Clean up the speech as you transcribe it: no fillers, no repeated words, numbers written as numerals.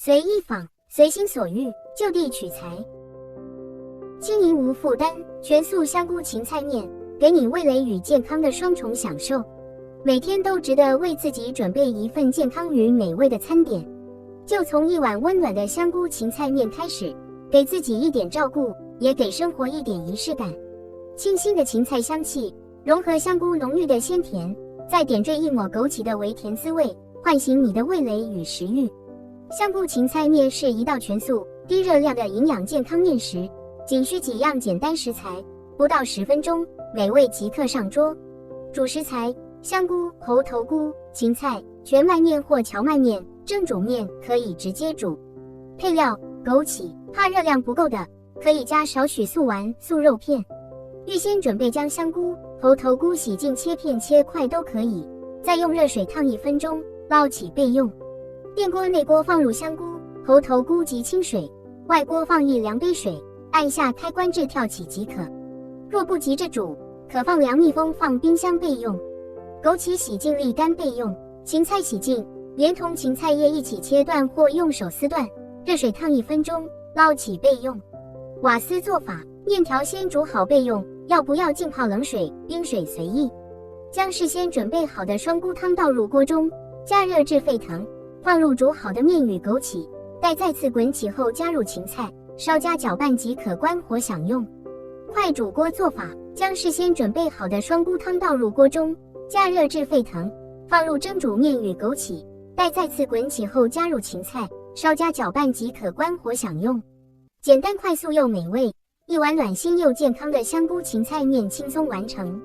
随意仿，随心所欲，就地取材。轻盈无负担，全素香菇芹菜面，给你味蕾与健康的双重享受。每天都值得为自己准备一份健康与美味的餐点。就从一碗温暖的香菇芹菜面开始，给自己一点照顾，也给生活一点仪式感。清新的芹菜香气融合香菇浓郁的鲜甜，再点缀一抹枸杞的微甜滋味，唤醒你的味蕾与食欲。香菇芹菜面是一道全素、低热量的营养健康面食，仅需几样简单食材，不到10分钟，美味即刻上桌。主食材：香菇、猴头菇、芹菜、全麦面或荞麦面，蒸煮面可以直接煮。配料：枸杞，怕热量不够的，可以加少许素丸、素肉片。预先准备将香菇、猴头菇洗净切片切块都可以，再用热水烫1分钟，捞起备用。电锅内锅放入香菇、猴头菇及清水，外锅放1-2杯水，按下开关至跳起即可。若不急着煮，可放凉密封放冰箱备用。枸杞洗净沥干备用，芹菜洗净，连同芹菜叶一起切断或用手撕断，热水烫1分钟，捞起备用。瓦斯做法：面条先煮好备用，要不要浸泡冷水、冰水随意。将事先准备好的双菇汤倒入锅中，加热至沸腾，放入煮好的面与枸杞，待再次滚起后加入芹菜，稍加搅拌即可关火享用。快煮锅做法：将事先准备好的双菇汤倒入锅中，加热至沸腾，放入蒸煮面与枸杞，待再次滚起后加入芹菜，稍加搅拌即可关火享用。简单快速又美味，一碗暖心又健康的香菇芹菜面轻松完成。